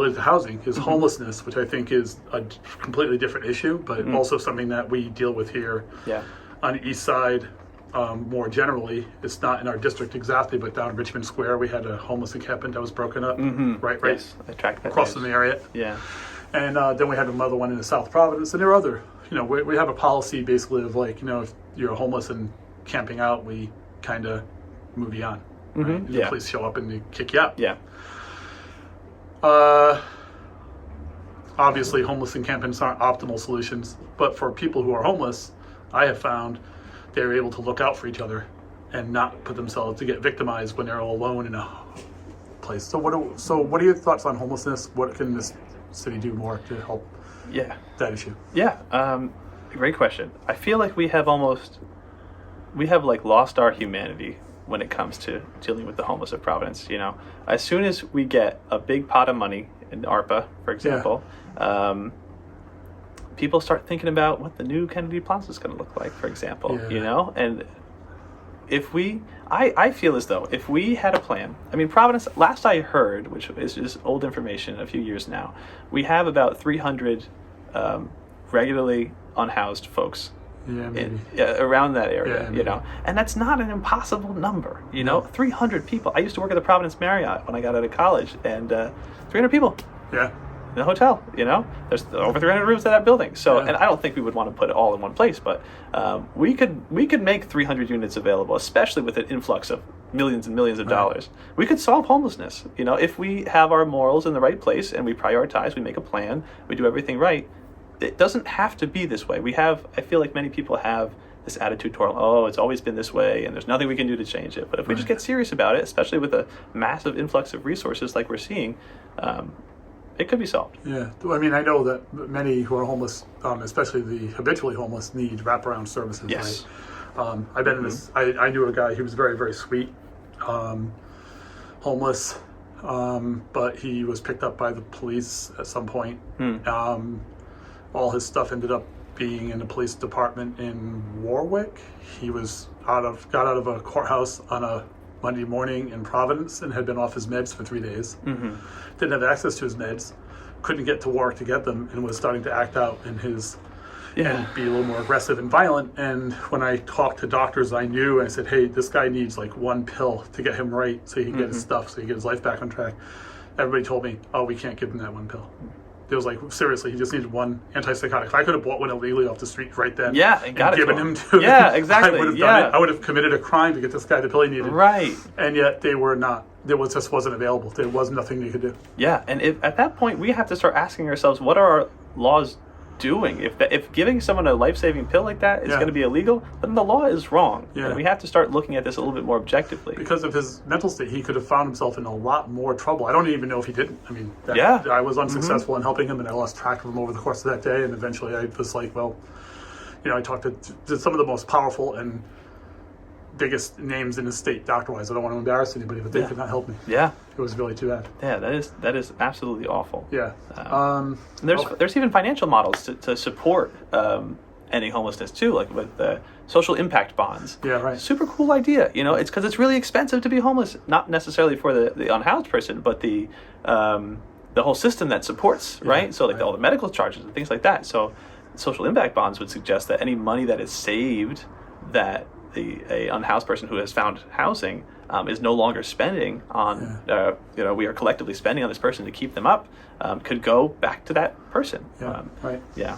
related to housing is homelessness, which I think is a completely different issue, but also something that we deal with here on the east side more generally. It's not in our district exactly, but down Richmond Square, we had a homeless encampment that was broken up, right Yes, I tracked that across news. from the area. Yeah. And then we had another one in the South Providence, and there are other, we have a policy basically of like, if you're homeless and camping out, we kind of move you on. Right? And the police show up and they kick you out. Yeah. Obviously, homeless encampments aren't optimal solutions, but for people who are homeless, I have found they're able to look out for each other and not put themselves to get victimized when they're all alone in a place. So what are your thoughts on homelessness? What can this city do more to help that issue? Yeah. Great question. I feel like we have lost our humanity when it comes to dealing with the homeless of Providence. As soon as we get a big pot of money in ARPA, for example, people start thinking about what the new Kennedy Plaza is going to look like, for example, and if I feel as though if we had a plan, Providence, last I heard, which is just old information, a few years now, we have about 300 regularly unhoused folks around that area, and that's not an impossible number, 300 people. I used to work at the Providence Marriott when I got out of college, and 300 people in the hotel, there's over 300 rooms in that building. So, and I don't think we would want to put it all in one place, but we could make 300 units available, especially with an influx of millions and millions of dollars. We could solve homelessness, if we have our morals in the right place and we prioritize, we make a plan, we do everything right. It doesn't have to be this way. I feel like many people have this attitude toward, it's always been this way and there's nothing we can do to change it. But if we just get serious about it, especially with a massive influx of resources like we're seeing, it could be solved. Yeah. I know that many who are homeless, especially the habitually homeless, need wraparound services. Yes. Right? I've been in this, I knew a guy, he was very, very sweet, homeless, but he was picked up by the police at some point. All his stuff ended up being in the police department in Warwick. He was got out of a courthouse on a Monday morning in Providence and had been off his meds for 3 days. Didn't have access to his meds, couldn't get to work to get them, and was starting to act out in his and be a little more aggressive and violent. And when I talked to doctors I knew, I said, hey, this guy needs like one pill to get him right so he can get his stuff, so he can get his life back on track. Everybody told me, we can't give him that one pill. It was like, seriously, he just needed one antipsychotic. If I could have bought one illegally off the street right then and given him to exactly. I would have done it. I would have committed a crime to get this guy the pill he needed. Right. And yet they were not. Just wasn't available. There was nothing they could do. Yeah, and at that point, we have to start asking ourselves, what are our laws doing? If giving someone a life-saving pill like that is going to be illegal, then the law is wrong. And we have to start looking at this a little bit more objectively. Because of his mental state, he could have found himself in a lot more trouble. I don't even know if he didn't. I was unsuccessful in helping him, and I lost track of him over the course of that day. And eventually I was like, I talked to some of the most powerful and biggest names in the state doctor-wise. I don't want to embarrass anybody, but they could not help me. Yeah. It was really too bad. Yeah, that is absolutely awful. Yeah. And there's even financial models to support ending homelessness too, like with the social impact bonds. Yeah, right. Super cool idea. It's because it's really expensive to be homeless, not necessarily for the unhoused person, but the whole system that supports, right? So all the medical charges and things like that. So social impact bonds would suggest that any money that is saved that a unhoused person who has found housing is no longer spending on, we are collectively spending on this person to keep them up, could go back to that person. Yeah, right. Yeah.